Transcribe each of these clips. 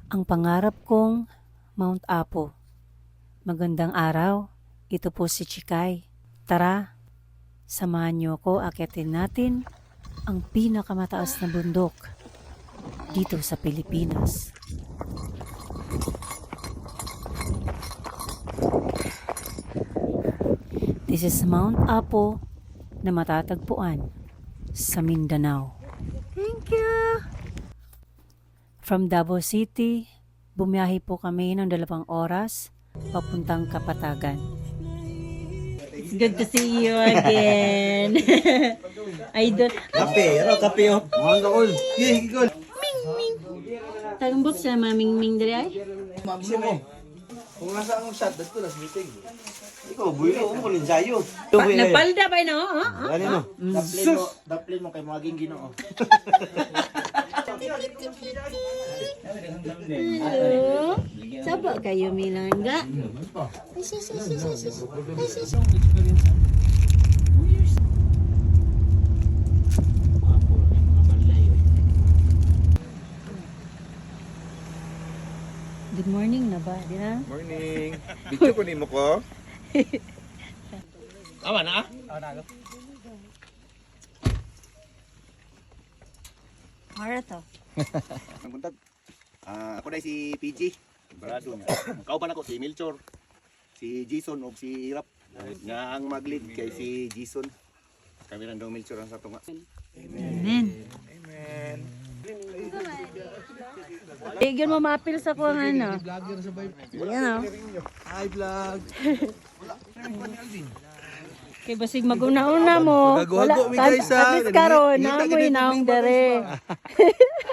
Ang pangarap kong Mount Apo. Magandang araw, ito po si Chikay. Tara, samahan niyo ako akyatin natin ang pinakamataas na bundok dito sa Pilipinas. This is Mount Apo na matatagpuan sa Mindanao. Thank you! From Davao City, bumiyahe po kami ng 2 oras papuntang Kapatagan. It's good to see you again. Idol. Kape, ano kape oh? Mga kaol. Gigol. Tagambot sa maming ming diri ay. Mamsi mo. Kung nasa ang shot, dato na meeting. Ikaw, buyo mo rin sayo. Napalda ba no? Ano no? Daplin mo kay maging Ginoo. Hello. Saba kayo milangga. Good morning na ba? Di na? Morning. Video ko ni mo ko. Awa na? Mara to. Ang buntag. Ako na si PG. Barado niya. Kauban ako si Milchor. Si Jason o si Rap. Nga ang mag-lead kay si Jason. Kami rin daw Milchor ang sa tunga. Amen. Amen. Bigyan mo mapil sa ko ano. Yan oh. Hi vlog. Kay basig maguna-una mo. Hago-hago mi guys At least karon na mo inaong dere.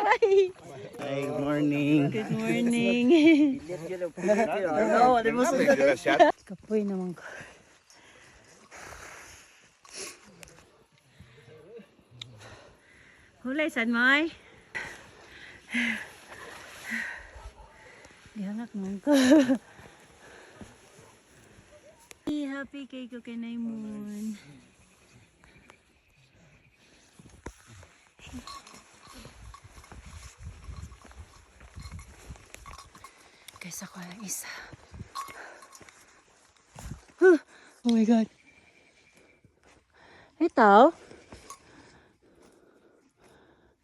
Hi, good morning. Good morning. Ano, mo sa Kapoy naman ko. Hulay, san mo ay? Gihanap naman ko. Happy kay ko kay Naimon. Guys, ako lang isa. Oh my God. Ito.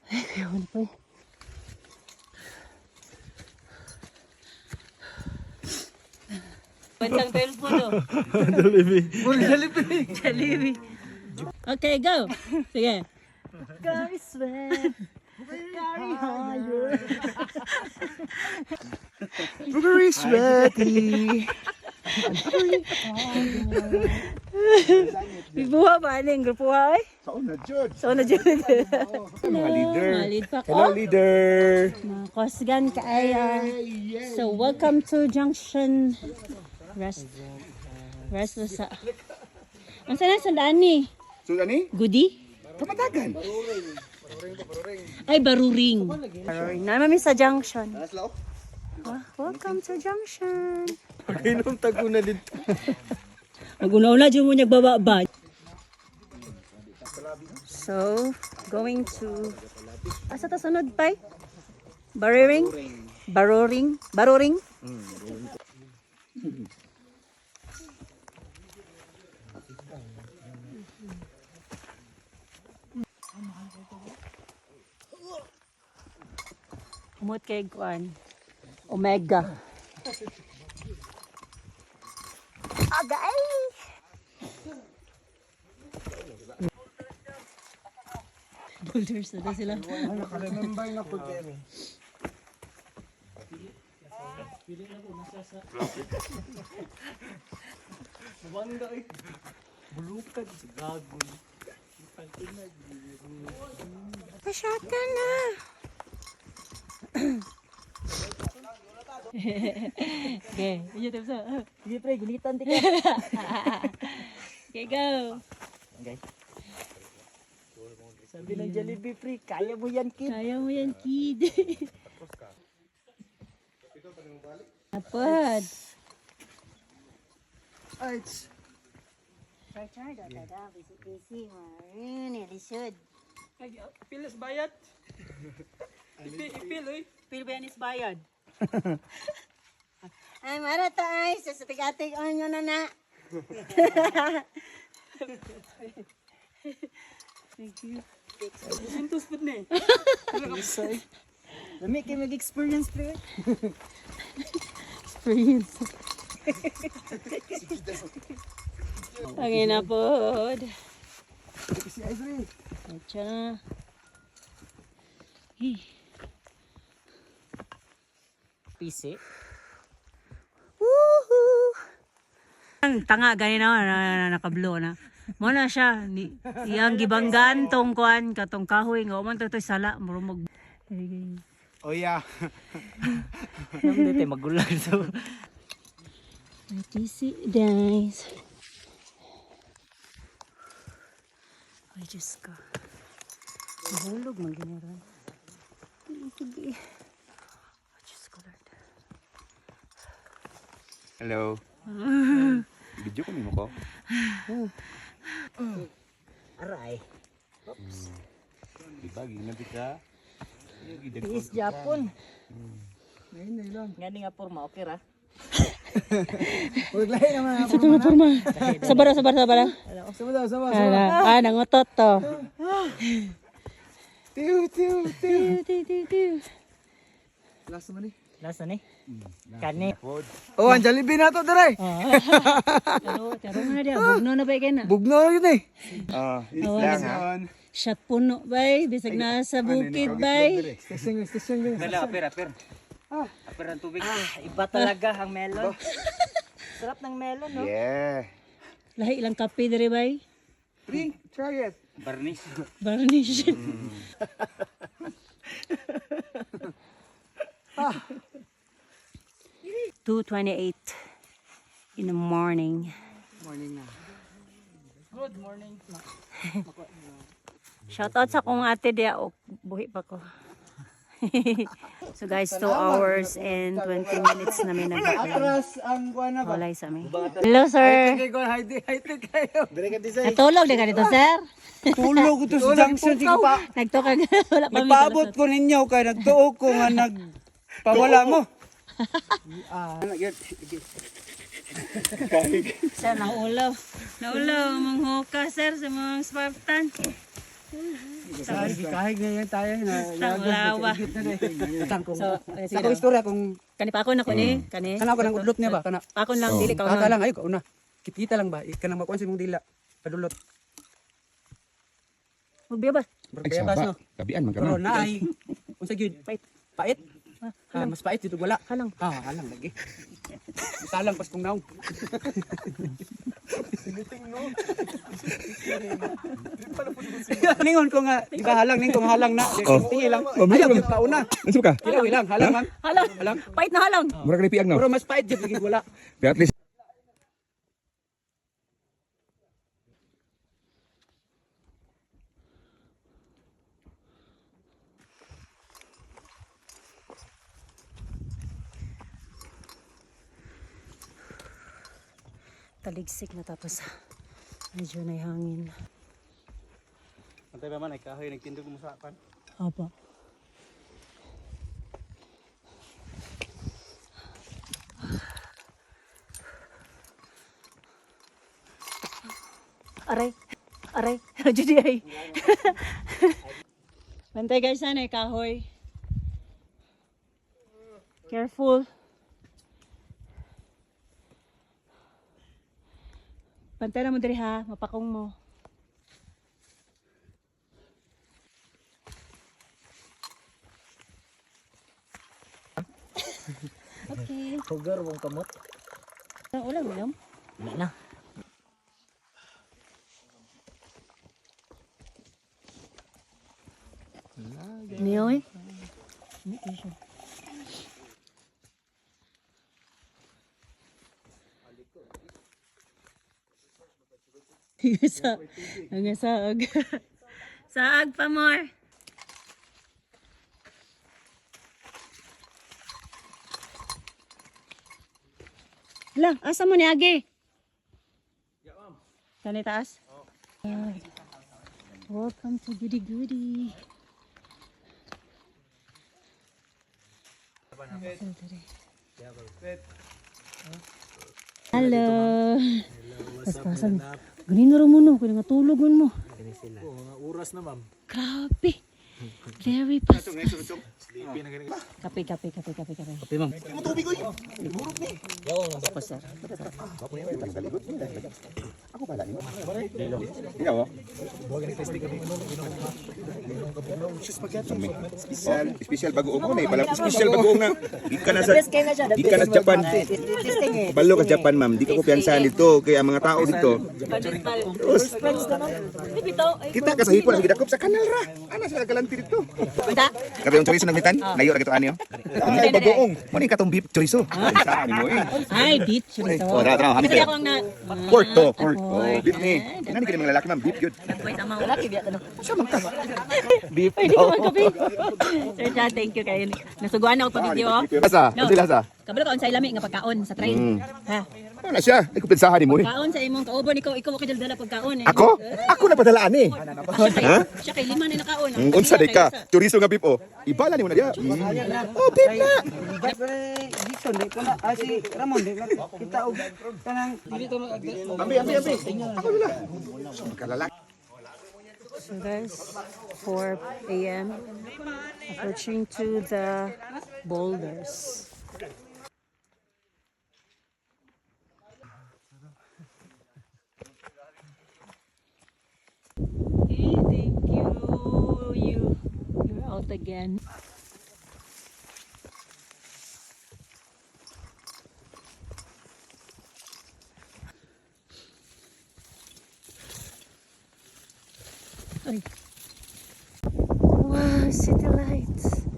Ay, kaya ko na pa eh. Bansang telepono. Jollibee. Okay, go. Sige. Carry sweat. Carry higher. Very sweaty. Ibuha ba aling grupo ay? Saan na, Jud? So na jud. Mga leader. Malid pa Hello, ko. leader. Mga kosgan kaaya. So welcome to Junction Rest sa. Ang sana sandaan ni? So, ani? Goody? Kapatagan. Ay, Baruring. Baruring. Naman sa Junction. Naslaw? Welcome to Junction. Pag-inom tago na dito. Mag-una-una dyan mo nagbaba. So, going to... Asa ta sunod pa? Baruring? Baruring? Baruring? Umot kay Kuan. Omega. Agay! Boulders na sila. Nakaremember na po kayo. Mabangga eh. Bulukan sa gago. Pasyat ka na! Okay, yun tayo sa. Sige pre, gilitan di ka. Okay, go! Sabi ng Jollibee pre, kaya mo yan kid. Kaya mo yan, kid. Apad. Ay, Pilas bayad? Ipil, oy. Pil ba yan is bayad? Ay, mara to ay. Sa tigatig on nyo na. Thank you. Sintos po na eh. Lami kayo mag-experience, pre. Experience. Pangin na po. Si Ivory. Acha. Hi. PC. Ang tanga gani na nakablo na. Mo na siya ni iyang gibanggan tong kuan katong kahoy nga man to sala muro mag Oh yeah. Hindi tayo magulang. So, PC guys. Ay, Diyos ka. Nahulog man ginaran. Sige. Ay, Diyos ko, Lord. Hello. Video ko mo ko. aray. Di ba ginati ka? Is Japon. Ngani nga porma, okay ra? Huwag lahi naman. Sa itong forma. Sabara. Ala, nangutot to. Tiw. Last na ni? Kani. Oh, ang Jollibee na to, dere. Taro nga dia, bugno na ba kayo na? Bugno yun eh. Lang ha. Shot puno bay, bisag na sa bukid bay. Station. Dala, aper. Aper ang tubig. Iba talaga ang melon. Sarap ng melon, no? Yeah. Lahi ilang kape dere bay. Try it. Barnis. Varnish. 2:28 in the morning. Good morning. Shoutout sa kong ate dia o buhi pa ko. So guys, 2 hours and 20 minutes namin nagbakay. Atras ang kuha na ba? Walay sa amin. Hello sir. High-tech kayo. Natulog na ganito sir. Tulog ito sa junction. Sige pa. Nagtukag wala pa mi. Ipaabot ko ninyo kay nagtuo ko nga nagpawala mo. Sir naulaw. Naulaw manghuka sir sa mga Spartan. Kahig na yan tayo na Lawa. So, Sa ko istorya kung kani pa ako na ko ni, kani. kana ko nang udlot niya ba kana. Ako lang dili ka Kaka na. lang ayo ka una. Kita lang ba kanang makuan sa imong dila. Padulot. Magbiya ba? Berbebas no. Tabian man Pero naay unsa gyud? Pait. Pait. Mas pait dito wala. Halang. Halang lagi. Salang pas kung naong. Ningon ko nga, di ba halang ning kung halang na. Tingil lang. Ayaw yung pauna. Unsa ka? Ilaw ilang, halang man. Halang. Halang. Pait na halang. Mura ka lipiag no. Pero mas pait jud lagi wala. Pero at least Taligsik na tapos medyo na hangin. Antay pa man ay kahoy nagtindog mo sa kan. Opo. Aray. Jadi ay. Bantay guys sana kahoy. Careful. Bantay na mo diri ha, mapakong mo. Okay. Sugar mong kamot. Ulam. Wala na. Niyoy. Ang saag. Saag pa more. Hala, asa mo ni Agi? Kani taas? Welcome to Goody Goody. Hello. Paspasan. Ganun na rin mo no. Kaya nga tulog mo. Oras na ma'am. Grabe. Very fast. Kape. Matubig ko yun. Opo, sir. Ako pala yun. Ikaw oh. Special bagoong ko na pala. Special bagoong na. Di ka na sa Japan. Balo ka Japan ma'am. Di ka ko piyansahan dito. Kaya ang mga tao dito. Kita kasahipon ang gidakop sa kanal ra. Ana sa galanti dito. Kabe yung chorizo nagmitan? Layo ra kito ani oh. Ang bagoong. Mo ni katong beef chorizo. Sa ani mo eh. Ay, beach. Chorizo. Oh, ra hamit. Kasi ako ang na... Pork to, pork. Oh, beef ni. Nani kini mga lalaki ma'am, beef good. Wait, amang lalaki biya ka no. Siya man ka. Pwede ka man kape. Sir Chad, thank you kayo. Nasuguan ako pa video. Lasa, No. ano lasa? Kabalo ka unsay lami nga pagkaon sa train. Ha? Ano na siya? Ay kumpensahan mo ni. Kaon sa imong kauban ikaw ka dala pagkaon eh. Ako? Ako na padalaan eh. Ha? Siya kay lima na nakaon. Unsa day ka? Chorizo nga beef oh. Ibala ni mo na dia. Oh, beef na. Dito, di ko na. Si Ramon, di ko kita og kanang Ambi. Ako na. Magkalalaki. So guys, 4 a.m. approaching to the boulders. Hey, thank you. You're out again. Ay. Wow, city lights.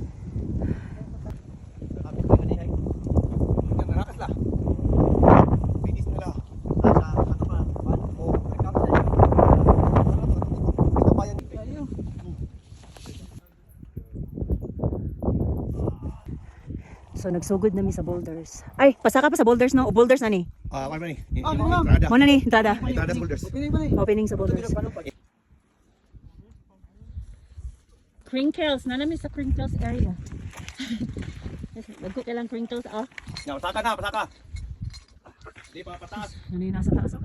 So nagsugod na mi sa boulders. Ay, pasaka pa sa boulders no? O boulders na ni? Ano ba ni? Entrada. Mo na ni, entrada. Entrada holders. Opening sa boulders. Crinkles. Nanami sa crinkles area. Bagko kailang crinkles ah. Pasaka. Di pa pataas. Ano yung nasa taas?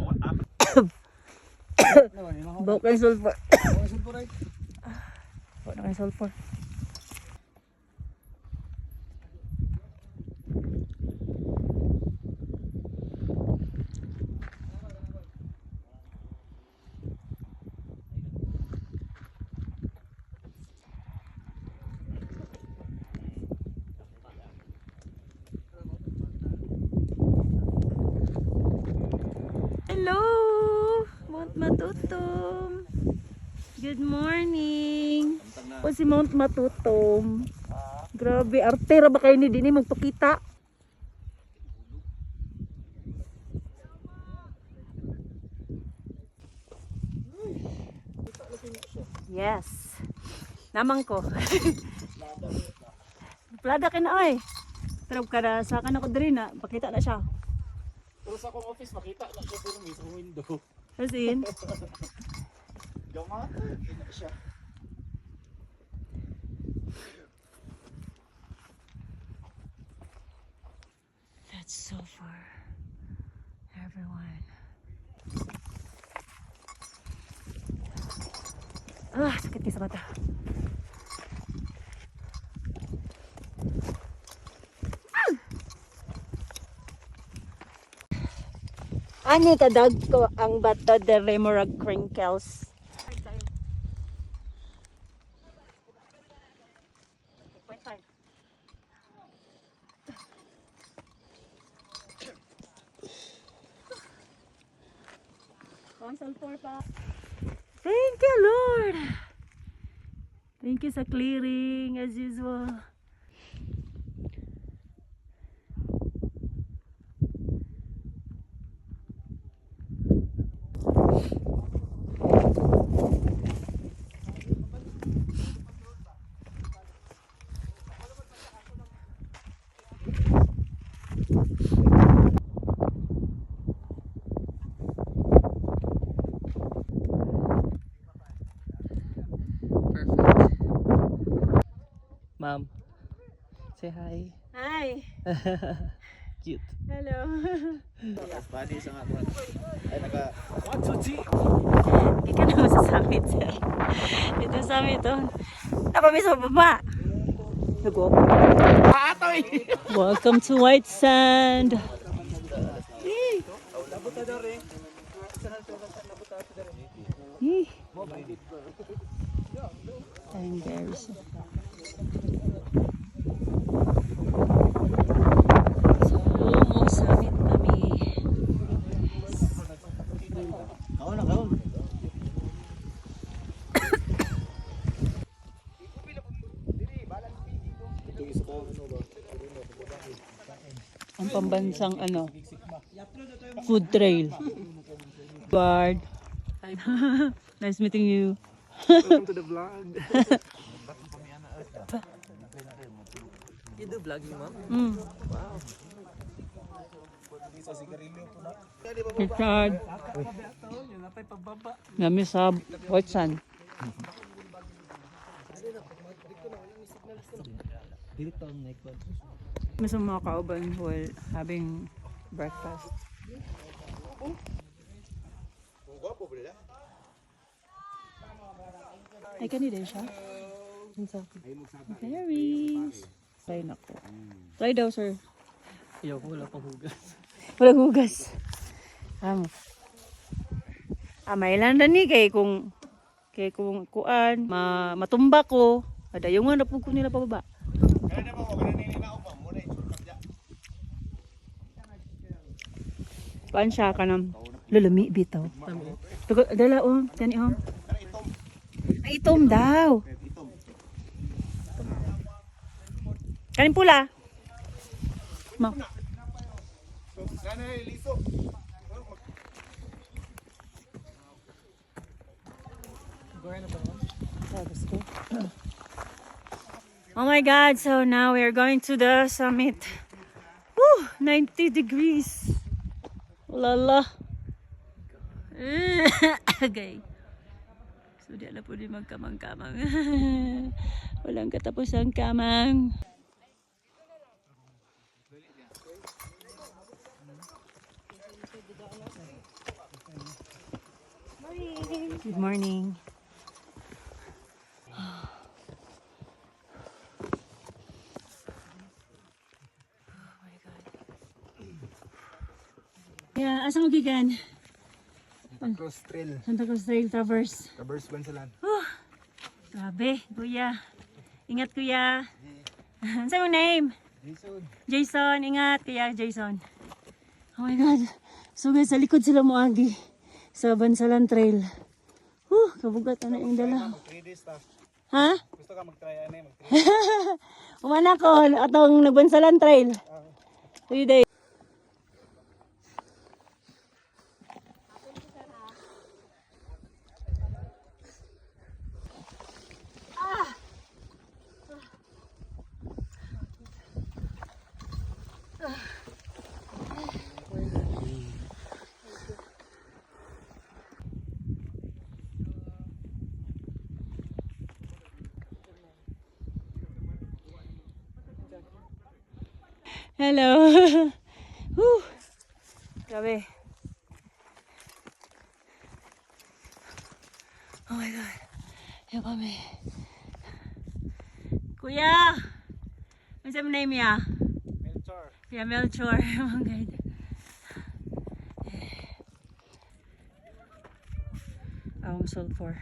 Bawak yung sulfur. Bawak na yung sulfur. Hello, Mount Matutom. Good morning. O si Mount Matutom. Grabe, arte ra ba kayo ni Dini magpakita? Yes. Namang ko. Plada ka na oy. Trap ka na sa kanako diri na, pakita na siya. Pero sa akong office, makita na siya pero may sa window. As in, Gamata. Siya. that's so far. Everyone. Ah, sakit ni sa mata. Ani kadag ko ang bata de Remorag crinkles. Thank you, Lord. Thank you sa clearing as usual. Ma'am. Say hi. Hi. Cute. Hello. Body sa nga ko. Ay naka Ika naman sa summit. Ito summit to. Napamiss sa baba. Welcome to White Sand. I'm very so almost summit kami. kaon na kaon. Ang pambansang food trail. Guard. Nice meeting you. Welcome to the vlog. You do vlog ni ma'am? Richard. Nami sa White Sand. May sa mga kauban while having breakfast. Ay, kanina siya? Berries. Try na ko. Try daw, sir. Ayaw ko, wala pang hugas. Walang hugas. Amo. May lang na ni kay kung kuan matumba ko. Ada yung nga napug ko nila pababa. Kuan siya kanang lulumi bitaw. Dala kani Ay, itom daw. Kanin pula. Ma. Oh my God, so now we are going to the summit. Woo, 90 degrees. Lala. Okay. So di ala po din magkamang-kamang. Walang katapos ang kamang. Good morning. Yeah, asa mo gikan? Cross trail. Santa Cruz Trail Traverse. Traverse Bansalan. Grabe, kuya. Ingat, kuya. Saan mo name? Jason. Jason, ingat, kuya Jason. Oh my God. So guys, sa likod sila mo agi. Sa Bansalan Trail. Kabugat na yung dala. 3 days ta. Ha? Gusto ka mag-try ano eh? Umana ko, atong nagbansalan trail. 3 days. Hello. Whew. Grabe. Oh my God. Yan kami. Kuya! Ano sa name niya? Melchor. Kuya Melchor. Oh my God. Awang sulfur.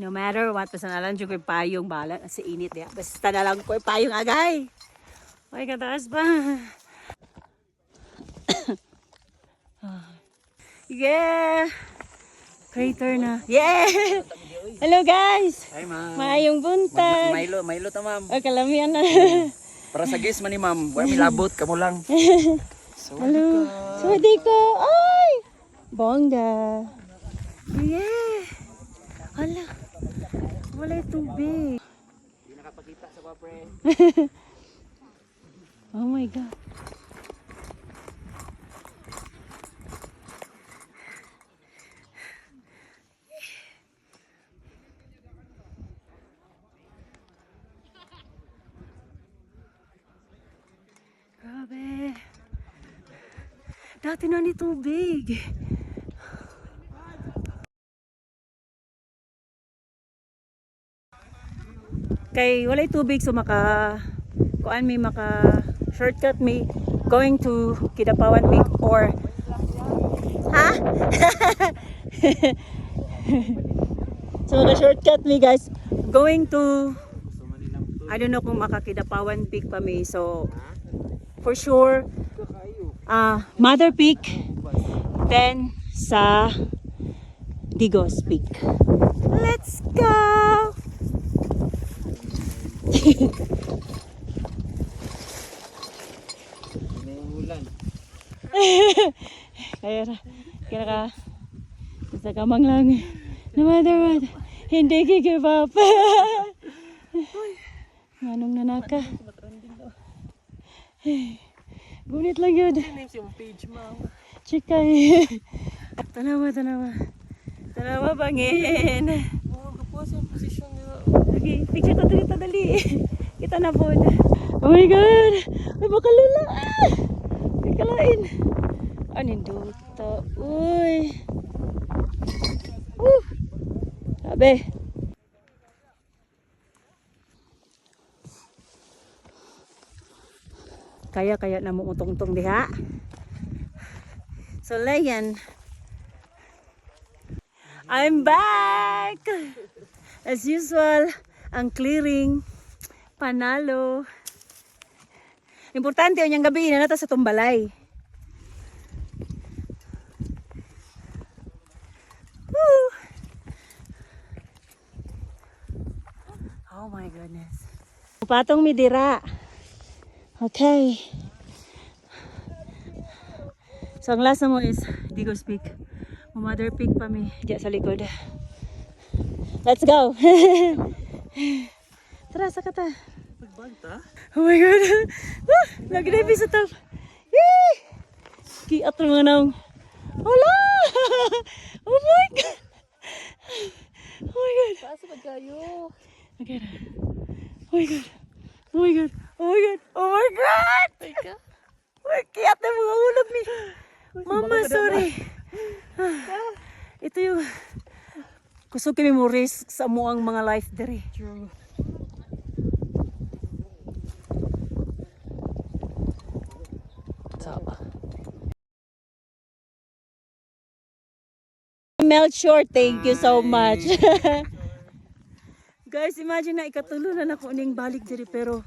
No matter what, basta na lang yung payong balat at sa init niya. Basta na lang ko payong agay. Ay, kataas pa. Yeah! Crater na. Yeah! Hello guys! Hi ma'am. Maayong buntag. Milo ta ma'am. O, kalamian na. Para sa guest man ni ma'am. Wala may labot, kamo lang. Hello. Sawadi ko. Ay! Bongga. Yeah! Hala. Wala yung tubig. Hindi nakapakita sa papre. Oh my God. Hala, tinan ni tubig. Kay walay tubig so maka kuan may maka shortcut may going to Kidapawan Peak or ha? So the shortcut me guys going to I don't know kung maka Kidapawan Peak pa may so for sure Mother Peak then sa Digos Peak. Let's go! Kaya ka sa kamang lang no matter what hindi give up. Nganong nanaka gunit lang yun chikay tanawa bangin okay picture to dali kita na po oh my god ay makalula ay kalain anin duta uy sabi kaya na mo utong-utong diha so layan I'm back as usual ang clearing panalo importante yung gabi na nata sa tumbalay. Woo! Oh my goodness patong midira. Okay. So ang last na mo is Digos Peak. Mother Peak pa mi diya sa likod. Let's go. Tara sakata. Pagbanta. Oh my god. Nagrebi sa top. Yee! Kiat mga naong. Wala! Oh my god. Oh my god. Paso ba kayo? Okay. Oh my god. Oh my god. Oh my god. Oh my god. Kiat na mga ulog ni. Mama, sorry. Ito yung kusog kami mo risk sa muang mga life dere. True. Melchor, thank you so much. Guys, imagine na ikatulo na nako ning balik diri pero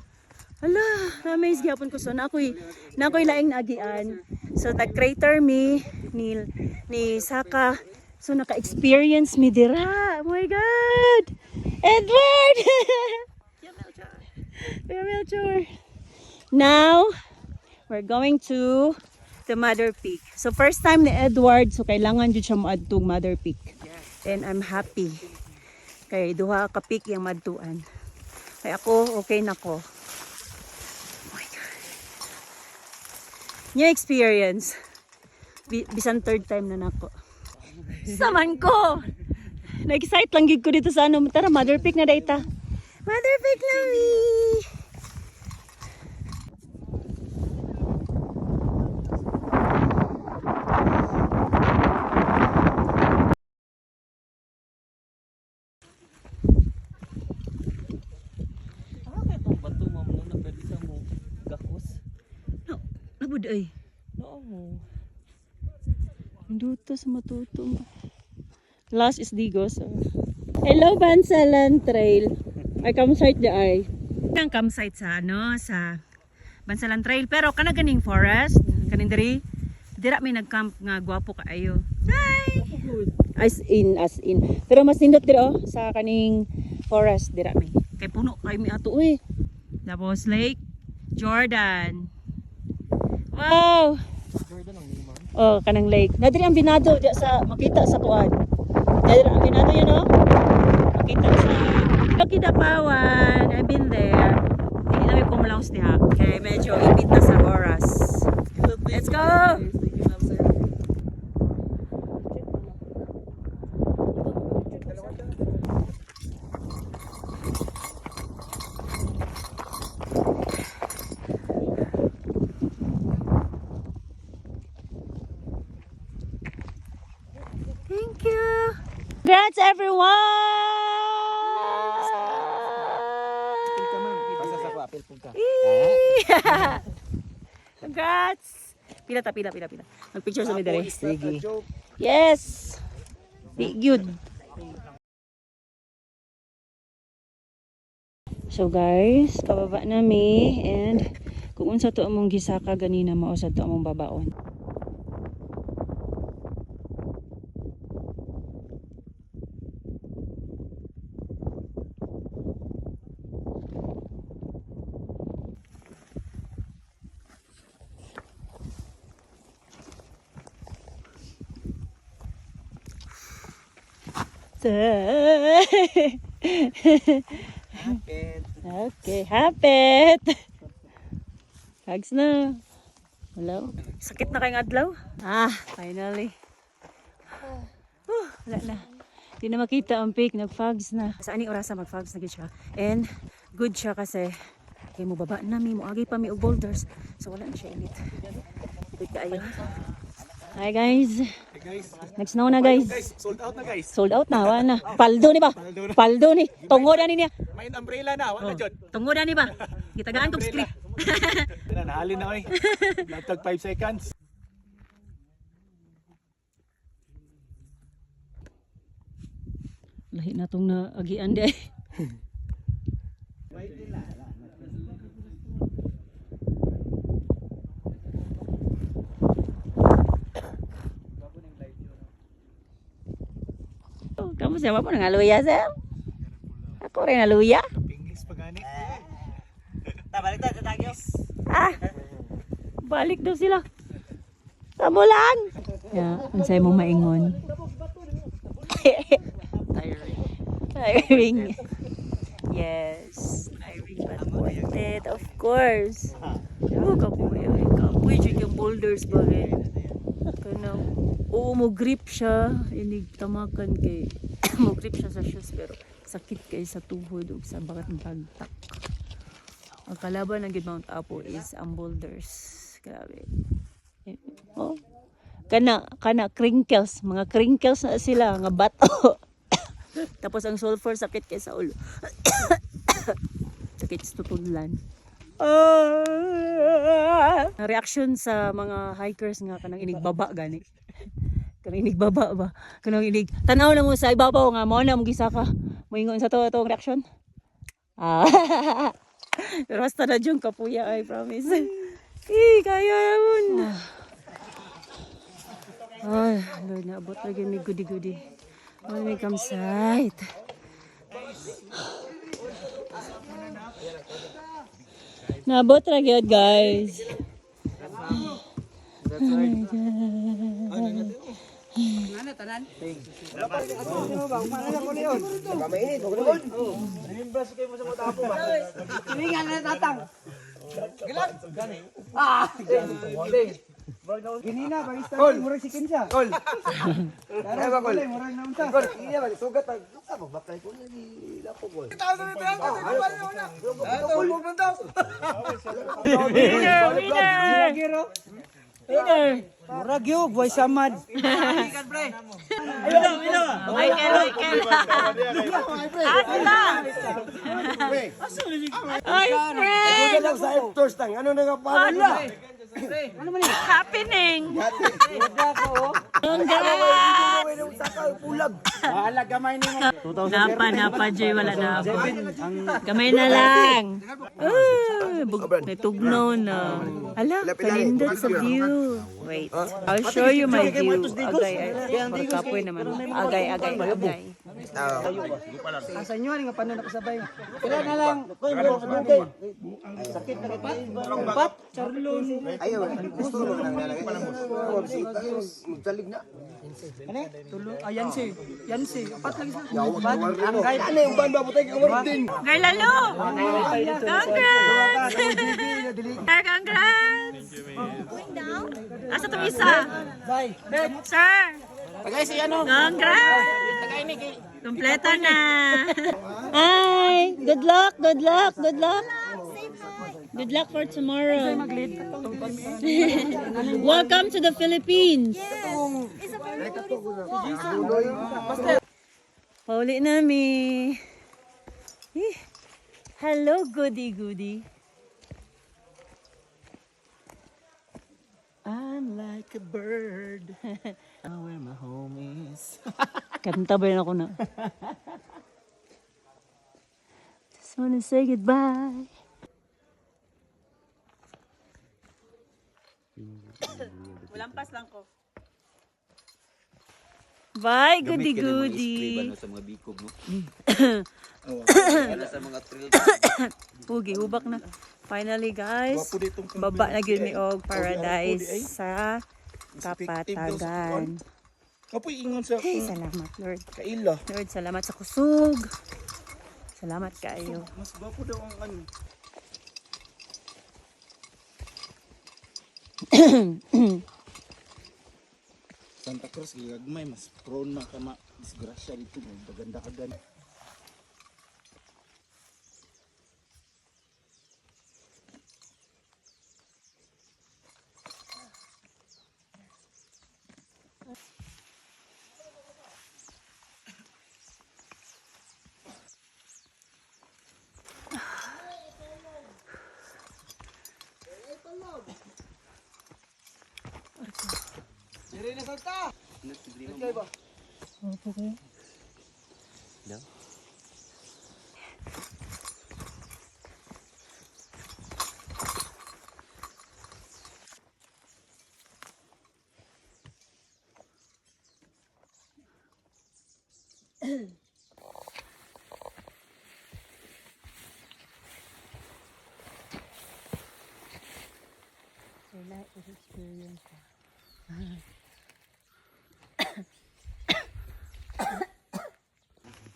hala, amaze gyapon ko so na ako'y laing naagian. So nag-crater me ni Saka. So naka-experience me dira. Oh my god. Edward. Melchor. Now we're going to the Mother Peak. So first time ni Edward so kailangan jud siya moadtong Mother Peak. And I'm happy. Kay duha ka peak yang madtuan. Kay ako okay na ko. New experience. Bisan third time na nako. Saman ko. Nag-excite lang gid ko dito sa ano. Tara, Mother Peak na data. Mother Peak na mi. Nabud ay. Oo. Duto sa matuto. Last is Digos. Hello, Bansalan Trail. Ay, campsite di ay. Ang campsite sa ano, sa Bansalan Trail. Pero kana ganing forest. Kaning diri. Dira may nag-camp nga gwapo kaayo. Hi! As in. Pero mas nindot diri oh, sa kaning forest. Dira may. Kay puno kay mi ato uy. Tapos Lake Jordan. Wow! Oh, kanang lake. Nadiri ang binado diya sa makita sa tuwan. Nadiri ang binado yan oh. Makita sa Kidapawan. I've been there. Hindi na may kumlaus diha. Okay, medyo ipit na sa oras. Let's go! Congrats everyone! Basta sa ko, apel po ka. Congrats! Pila. Mag-picture sa midere. Sige. Yes! Be good. So guys, pababa na mi and kung unsa to among gisaka ganina mao sa to among babaon. Okay, hapit. Hugs na. Hello. Sakit na kayong adlaw? Finally. Wala na. Di na makita ang peak, nag-fogs na. Sa aning orasa mag-fogs na gid siya. And good siya kasi kay mo baba na mi, mo agi pa mi og boulders. So wala na siya init. Good kaayo. Hi guys. Nag-snow na guys. Sold out na guys. Sold out na, wala na. Paldo ni ba? Paldo ni. Tungod ani niya. May umbrella na, wala jud. Tungod ani ba? Gitagaan kong script. Nahalin na oy. Latag 5 seconds. Lahi na tong naagian di. Kamu siapa pun dengan luya Sam? Aku rin na luya. English pagani. Balik tayo sa Taguig. Balik daw sila. Kamu lang. Ya, ang sayo mong maingon. Tiring. Yes. Tiring but worth it, of course. Kapoy dyan yung boulders ba rin. Kanang, oo mo grip siya. Inig tamakan kay, mo grip siya sa shoes pero sakit kay sa tuhod o sa bagat ng bagtak. Ang kalaban ng Mount Apo is ang boulders. Grabe. Oh. Kana crinkles, mga crinkles na sila, nga bato. Tapos ang sulfur sakit kay sa ulo. Sakit sa tutudlan. Reaction sa mga hikers nga kanang inigbaba gani. Kanang inigbaba ba? Kanang inig. Tanaw na mo sa ibabaw nga mo na mo gisaka. Moingon sa to reaction. Pero basta na dyan kapuya, I promise. Kaya naman. Ay, Lord, naabot lagi may goody-goody. Ano may campsite. Naabot lagi yun, guys. Oh my God. Ginina, bagis tayo, murag si Kinsa. Kol. Kaya ba, Kol? Murag naman sa. Kol, iya ba, sugat. Sa magbakay ko lagi. Lapo, Kol. Kita sa nito yan, Winner! Murag yun, boy samad. Michael. Ay, friend! Sa F-Tours tang, ano na nga pala? Happening! Wala gamay ni mo. Napa, Joy, wala na ako. Kamay na lang. May tugnaw na. Ala, kalindot sa view. Wait, I'll show you my view. Agay, magkapoy naman. Agay. Asa inyo, nga paano nakasabay? Kailan na lang. Dugay. Sakit na kapat. Kapat, Charlon. Ayaw, gusto mo nang nalagay. Magtalig na. Ano? Tulo. Yan si. Apat lang isa. Ang gay. Ano yung banda mo tayo kawartin? Gay lalo! Congrats! Congrats! Asa itong isa? Sir! Tagay si ano? Congrats! Tagay ni. Kompleto na! Hi! Good luck! Good luck for tomorrow. Welcome to the Philippines. Pauli nami. Hello, goody. I'm like a bird. Where my home is. Kanta ba yun ako na? Just wanna say goodbye. Lampas lang ko. Bye, goody. Sa mga bikog, no? Sa mga trail. Pugi, hubak na. Finally, guys, baba na gyud mi og paradise sa Kapatagan. Kapoy ingon sa Hey, salamat, Lord. kaila. Lord, salamat sa kusog. Salamat kayo. Mas gwapo daw ang ano. Santa Cruz gagmay mas prone na ka disgrasya dito may baganda ka gan. Dire na Santa.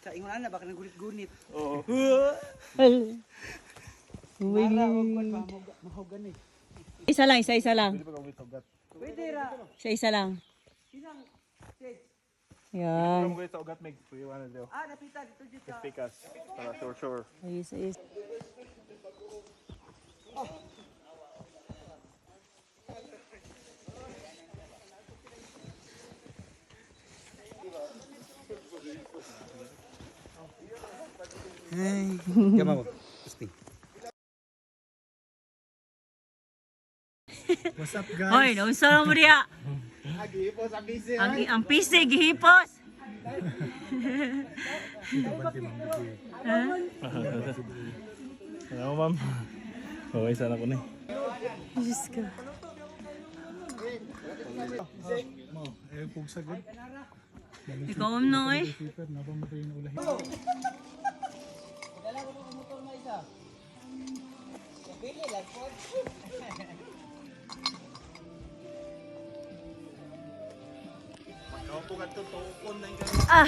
Sa ingon na baka nang gunit-gunit. Mara og kon mahogan eh. Isa lang, isa lang. Pwede ra. Isa lang. Sinang stage? Yan. Napita dito jud ka. Ayos. Gama mo. What's up guys? Hoy, naunsa lang mo diya. Gihipos ang busy. Ang pisig, gihipos. Ano ma'am? Okay, sana ko na eh. Diyos ko. Ikaw na eh. Ah.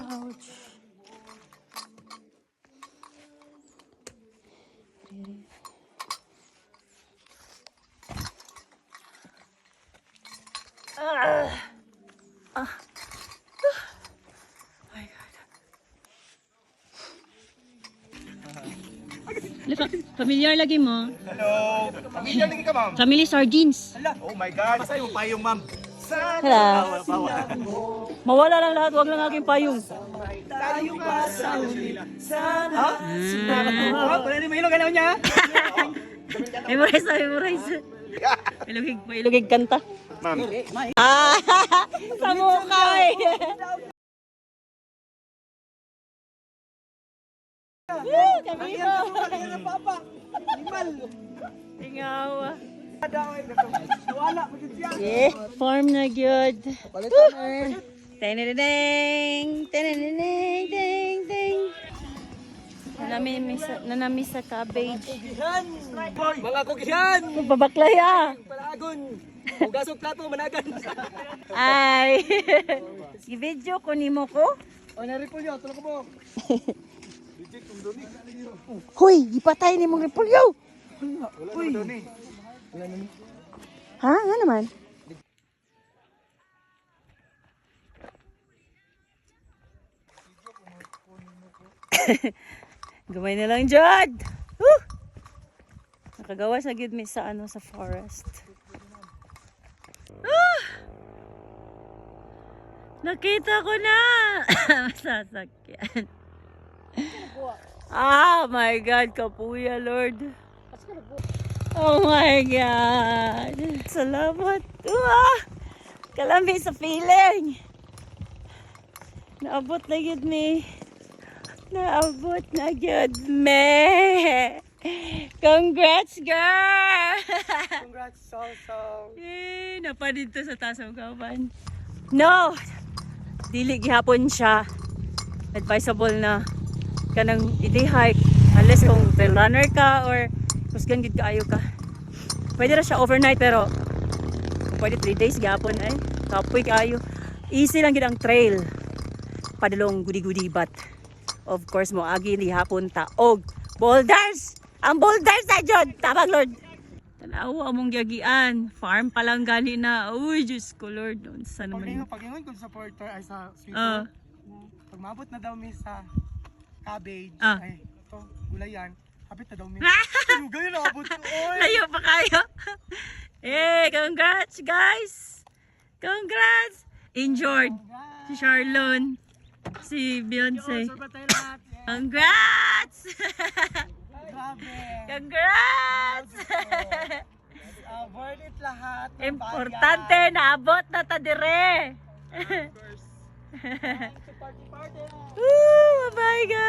Ouch. Familiar lagi mo? Hello. Pamilya lagi ka ma'am. Family sardines. Oh my god. Pasay mo payong ma'am. Hala. Mawala lang lahat, wag lang aking payong. Tayo pa sa uli. Sana. Pwede mo ilog ano niya? Memorize. Ilugig kanta. Ma'am. Sa mukha eh. Kami mo. Papa. Animal. Tingawa. Wala mo jud siya. Yeah, farm na gyud. Teneneng, ding. Nanami sa cabbage. Mga kugihan. Magbabaklay ah. Palagon. Ugasog plato managan. Ay. Si video ko nimo ko. O naripolyo, tulog ko mo. Hoy, gipatay ni mong repolyo. Uy. Ha? Nga naman. Gamay na lang dyan. Woo! Nakagawa sa gid mi sa ano sa forest. Ah! Nakita ko na. Masasakyan. Oh my God, kapuya Lord. Oh my God. Salamat. Kalami sa feeling. Naabot na yun me. Naabot na yun me. Congrats, girl! Congrats, so. Yay! Napa dito sa taas ng kaban. No! Dili gihapon siya. Advisable na kanang i-hike unless kung trail runner ka or kusgan gid kaayo ka. Pwede ra siya overnight pero pwede 3 days gihapon ay. Kapoy kaayo. Easy lang gid ang trail. Padulong gudi-gudi but of course mo agi ni hapon ta og boulders. Ang boulders na jud. Tabang Lord. Tanawa mong giagian. Farm pa lang gani na. Uy, Diyos ko Lord. Unsa naman. Pag-ingon ko sa porter ay sa sweeper. Pag maabot na daw mi sa cabbage, ay ito, gulayan, hapit na daw mi. Ganyan na abot ko. Layo pa kayo. Eh, congrats guys. Congrats. Injured. Si Charlon. Si Beyonce. Congrats. Grabe. Congrats. Worth it lahat. Importante, naabot na ta dire. Oh my God.